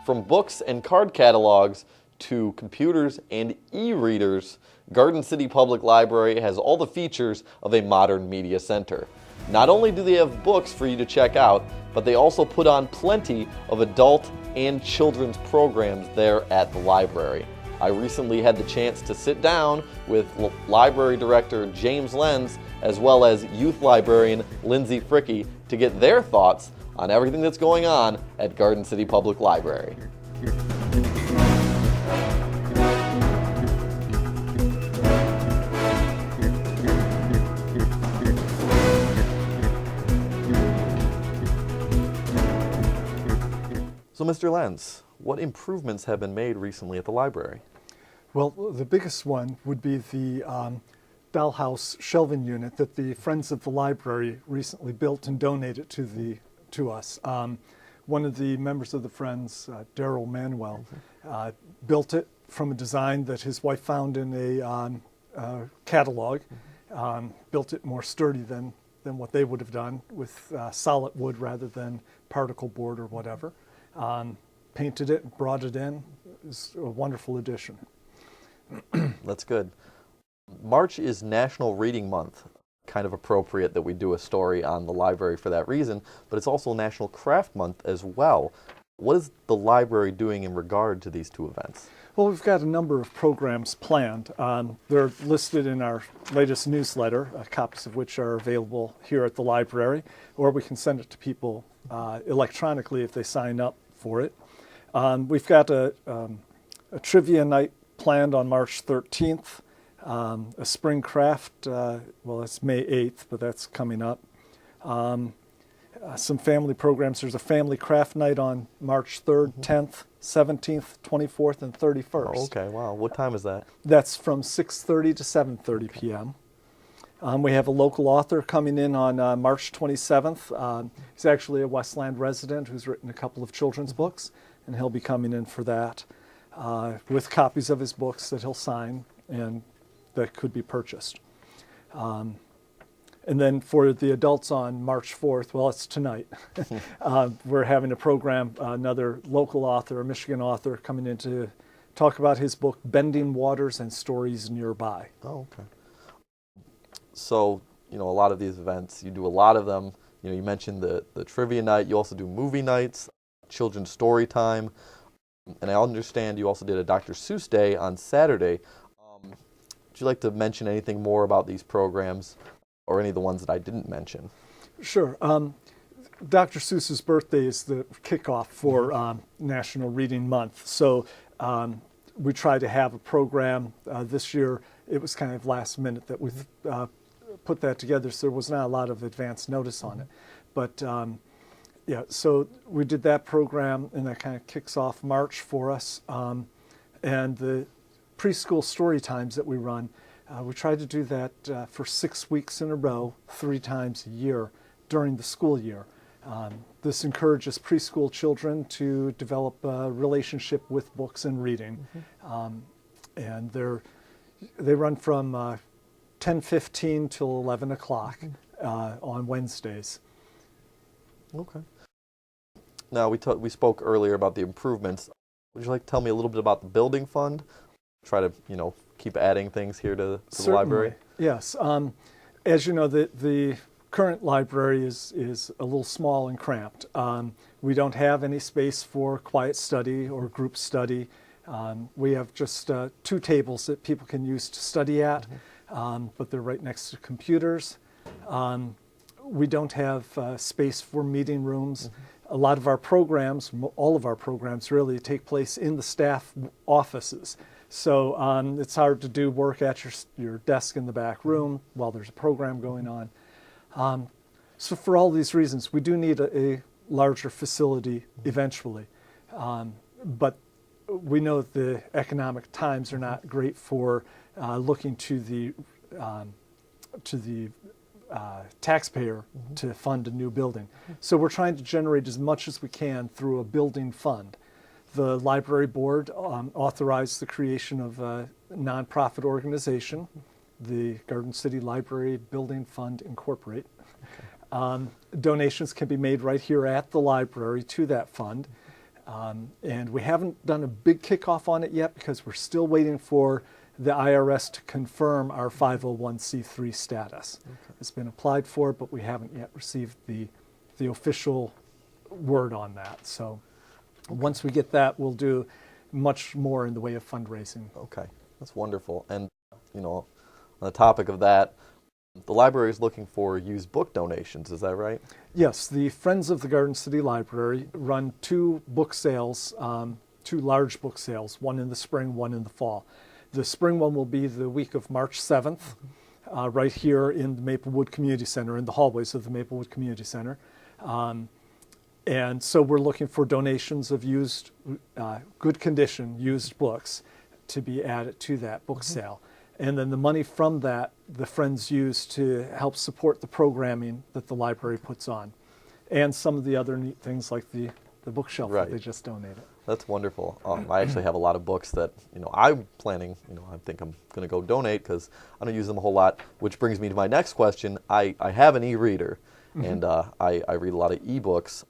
From books and card catalogs to computers and e-readers, Garden City Public Library has all the features of a modern media center. Not only do they have books for you to check out, but they also put on plenty of adult and children's programs there at the library. I recently had the chance to sit down with Library Director James Lenze as well as Youth Librarian Lindsay Fricke to get their thoughts on everything that's going on at Garden City Public Library. So, Mr. Lenze, what improvements have been made recently at the library? Well, the biggest one would be the dollhouse shelving unit that the Friends of the Library recently built and donated to us. One of the members of the Friends, Daryl Manuel, built it from a design that his wife found in a catalog, built it more sturdy than what they would have done with solid wood rather than particle board or whatever. Painted it, brought it in. It was a wonderful addition. That's good. March is National Reading Month. Kind of appropriate that we do a story on the library for that reason, but it's also National Craft Month as well. What is the library doing in regard to these two events? Well, we've got a number of programs planned. They're listed in our latest newsletter, copies of which are available here at the library, or we can send it to people electronically if they sign up for it. We've got a trivia night planned on March 13th, a spring craft, well, it's May 8th, but that's coming up. Some family programs. There's a family craft night on March 3rd, 10th, 17th, 24th, and 31st. Oh, okay, wow. What time is that? That's from 6:30 to 7:30 p.m. We have a local author coming in on March 27th. He's actually a Westland resident who's written a couple of children's books, and he'll be coming in for that with copies of his books that he'll sign and that could be purchased. And then for the adults on March 4th, well, it's tonight, we're having a program, another local author, a Michigan author, coming in to talk about his book, Bending Waters and Stories Nearby. Oh, okay. So, a lot of these events, you do a lot of them. You mentioned the trivia night. You also do movie nights, children's story time. And I understand you also did a Dr. Seuss Day on Saturday. Would you like to mention anything more about these programs or any of the ones that I didn't mention? Sure. Dr. Seuss's birthday is the kickoff for National Reading Month. So we try to have a program. This year, it was kind of last minute that we've put that together, so there was not a lot of advance notice on it. But yeah, so we did that program, and that kind of kicks off March for us. And the preschool story times that we run, we try to do that for 6 weeks in a row, 3 times a year during the school year. This encourages preschool children to develop a relationship with books and reading. And they run from 10:15 till 11 o'clock on Wednesdays. Okay. Now, we spoke earlier about the improvements. Would you like to tell me a little bit about the building fund? Try to, keep adding things here to the library? Yes. As you know, the current library is a little small and cramped. We don't have any space for quiet study or group study. We have just 2 tables that people can use to study at, but they're right next to computers. We don't have space for meeting rooms. A lot of our programs, all of our programs really, take place in the staff offices. So it's hard to do work at your desk in the back room while there's a program going on. So for all these reasons, we do need a larger facility eventually. But we know the economic times are not great for looking to the taxpayer to fund a new building. So we're trying to generate as much as we can through a building fund. The library board authorized the creation of a nonprofit organization, the Garden City Library Building Fund Incorporate. Donations can be made right here at the library to that fund. And we haven't done a big kickoff on it yet because we're still waiting for the IRS to confirm our 501c3 status. Okay. It's been applied for, but we haven't yet received the official word on that. So once we get that, we'll do much more in the way of fundraising. Okay, that's wonderful. And, on the topic of that, the library is looking for used book donations, is that right? Yes, the Friends of the Garden City Library run two book sales, two large book sales, one in the spring, one in the fall. The spring one will be the week of March 7th, right here in the Maplewood Community Center, in the hallways of the Maplewood Community Center. And so we're looking for donations of used, good condition, used books to be added to that book sale. And then the money from that, the Friends use to help support the programming that the library puts on. And some of the other neat things like the bookshelf that they just donated. That's wonderful. I actually have a lot of books that, I'm planning, I think I'm going to go donate because I don't use them a whole lot, which brings me to my next question. I have an e-reader, and I read a lot of e-books.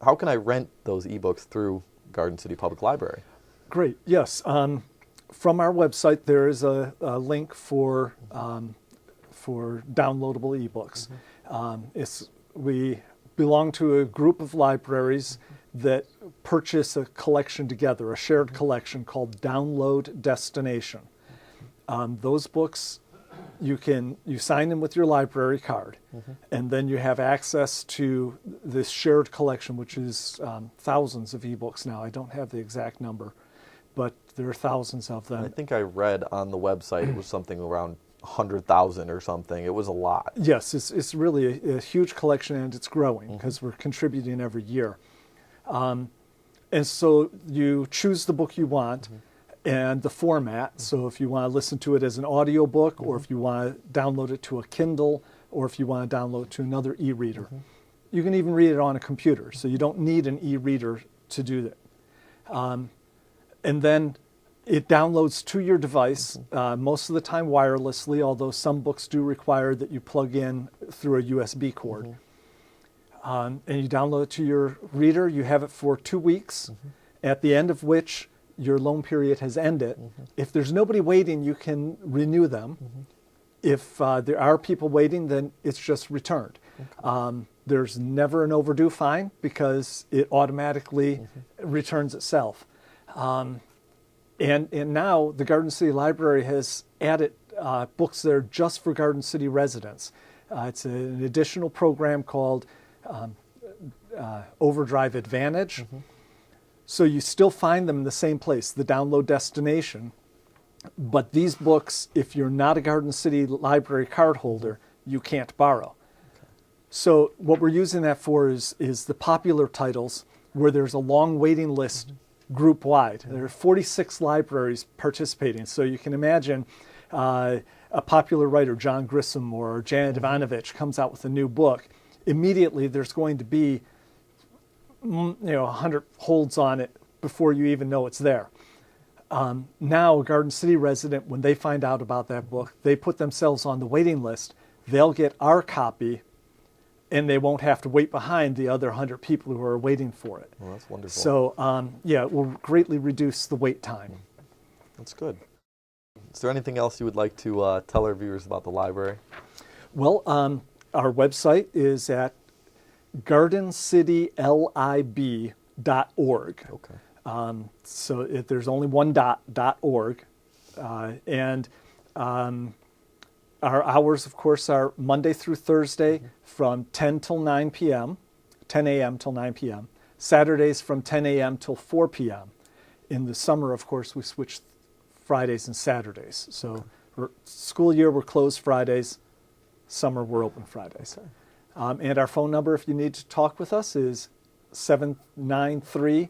How can I rent those e-books through Garden City Public Library? Great, yes. From our website, there is a link for downloadable e-books. We belong to a group of libraries that purchase a collection together, a shared collection called Download Destination. Those books, you sign them with your library card, and then you have access to this shared collection, which is thousands of ebooks now. I don't have the exact number, but there are thousands of them. I think I read on the website it was something around 100,000 or something. It was a lot. Yes, it's really a huge collection, and it's growing because we're contributing every year. And so you choose the book you want and the format. So if you want to listen to it as an audiobook, or if you want to download it to a Kindle, or if you want to download it to another e-reader. You can even read it on a computer, so you don't need an e-reader to do that. And then it downloads to your device, most of the time wirelessly, although some books do require that you plug in through a USB cord. And you download it to your reader. You have it for 2 weeks, at the end of which your loan period has ended. If there's nobody waiting, you can renew them. If there are people waiting, then it's just returned. There's never an overdue fine because it automatically returns itself. And now the Garden City Library has added books that are just for Garden City residents. It's an additional program called Overdrive Advantage. So you still find them in the same place, the download destination. But these books, if you're not a Garden City Library card holder, you can't borrow. So what we're using that for is the popular titles where there's a long waiting list group-wide. There are 46 libraries participating. So you can imagine a popular writer, John Grissom or Janet Ivanovich, comes out with a new book. Immediately there's going to be 100 holds on it before you even know it's there. Now a Garden City resident, when they find out about that book, they put themselves on the waiting list. They'll get our copy, and they won't have to wait behind the other 100 people who are waiting for it. Well, that's wonderful. So, it will greatly reduce the wait time. That's good. Is there anything else you would like to tell our viewers about the library? Well, our website is at gardencitylib.org. Okay. So there's only one .org. And our hours, of course, are Monday through Thursday from 10 till 9 p.m., 10 a.m. till 9 p.m. Saturdays from 10 a.m. till 4 p.m. In the summer, of course, we switch Fridays and Saturdays. So school year, we're closed Fridays. Summer, we're open Fridays. Okay. And our phone number, if you need to talk with us, is 793-1830.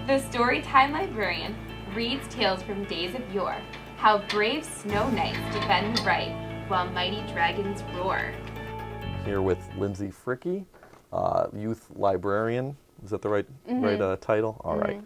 The Storytime Librarian reads tales from days of yore, how brave snow knights defend the right while mighty dragons roar. Here with Lindsay Fricke, youth librarian. Is that the right title? All right.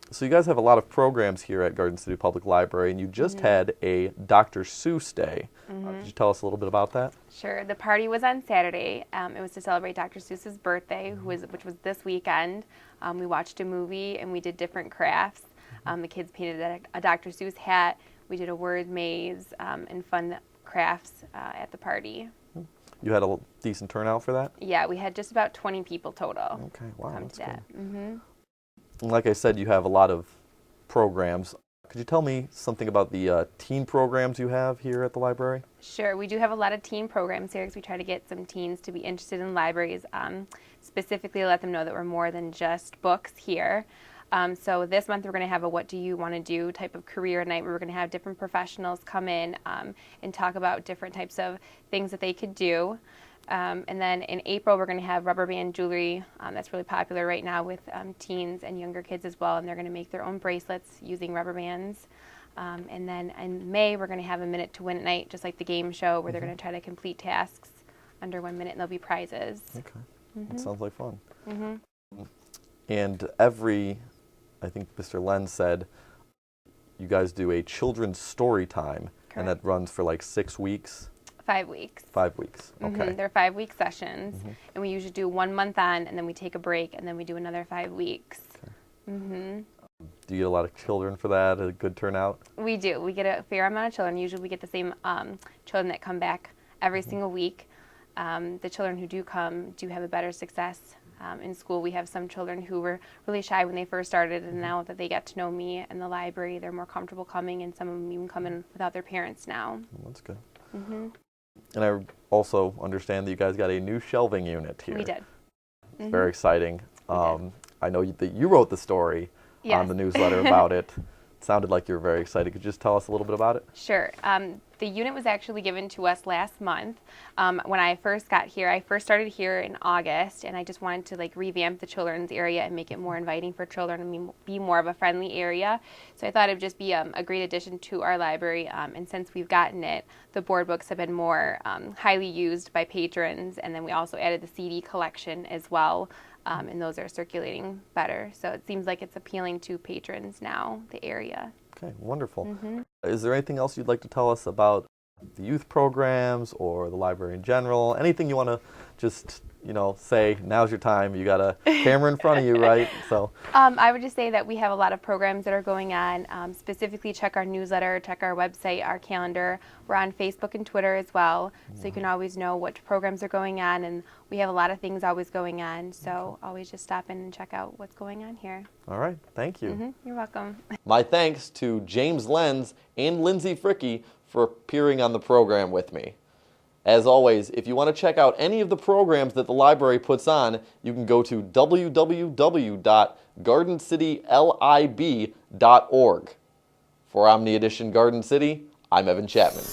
So you guys have a lot of programs here at Garden City Public Library, and you just had a Dr. Seuss Day. Could you tell us a little bit about that? Sure. The party was on Saturday. It was to celebrate Dr. Seuss's birthday, which was this weekend. We watched a movie and we did different crafts. The kids painted a Dr. Seuss hat. We did a word maze and fun crafts at the party. You had a decent turnout for that? Yeah, we had just about 20 people total. Okay, wow, come that's to that. And like I said, you have a lot of programs. Could you tell me something about the teen programs you have here at the library? Sure, we do have a lot of teen programs here because we try to get some teens to be interested in libraries, specifically let them know that we're more than just books here. So this month we're going to have a what do you want to do type of career night where we're going to have different professionals come in and talk about different types of things that they could do. And then in April we're going to have rubber band jewelry. That's really popular right now with teens and younger kids as well, and they're going to make their own bracelets using rubber bands. And then in May we're going to have a minute to win at night, just like the game show, where they're going to try to complete tasks under 1 minute and there'll be prizes. Okay, that sounds like fun. And I think Mr. Lenze said, you guys do a children's story time. Correct. And that runs for like 6 weeks? 5 weeks. 5 weeks, okay. They're 5-week sessions, and we usually do 1 month on, and then we take a break, and then we do another 5 weeks. Okay. Do you get a lot of children for that, a good turnout? We do. We get a fair amount of children. Usually we get the same children that come back every single week. The children who do come do have a better success in school. We have some children who were really shy when they first started, and now that they get to know me and the library, they're more comfortable coming, and some of them even come in without their parents now. Well, that's good. And I also understand that you guys got a new shelving unit here. We did. It's very exciting. I know that you wrote the story on the newsletter about it. It sounded like you were very excited. Could you just tell us a little bit about it? Sure. The unit was actually given to us last month. When I first got here, I first started here in August, and I just wanted to revamp the children's area and make it more inviting for children and be more of a friendly area. So I thought it would just be a great addition to our library. And since we've gotten it, the board books have been more highly used by patrons, and then we also added the CD collection as well. And those are circulating better. So it seems like it's appealing to patrons now, the area. Okay, wonderful. Is there anything else you'd like to tell us about the youth programs or the library in general? Anything you want to just, say, now's your time. You got a camera in front of you, right? So I would just say that we have a lot of programs that are going on. Specifically, check our newsletter, check our website, our calendar. We're on Facebook and Twitter as well, so you can always know what programs are going on, and we have a lot of things always going on, so always just stop in and check out what's going on here. All right, thank you. You're welcome. My thanks to James Lenze and Lindsay Fricke for appearing on the program with me. As always, if you want to check out any of the programs that the library puts on, you can go to www.gardencitylib.org. For Omni Edition Garden City, I'm Evan Chapman.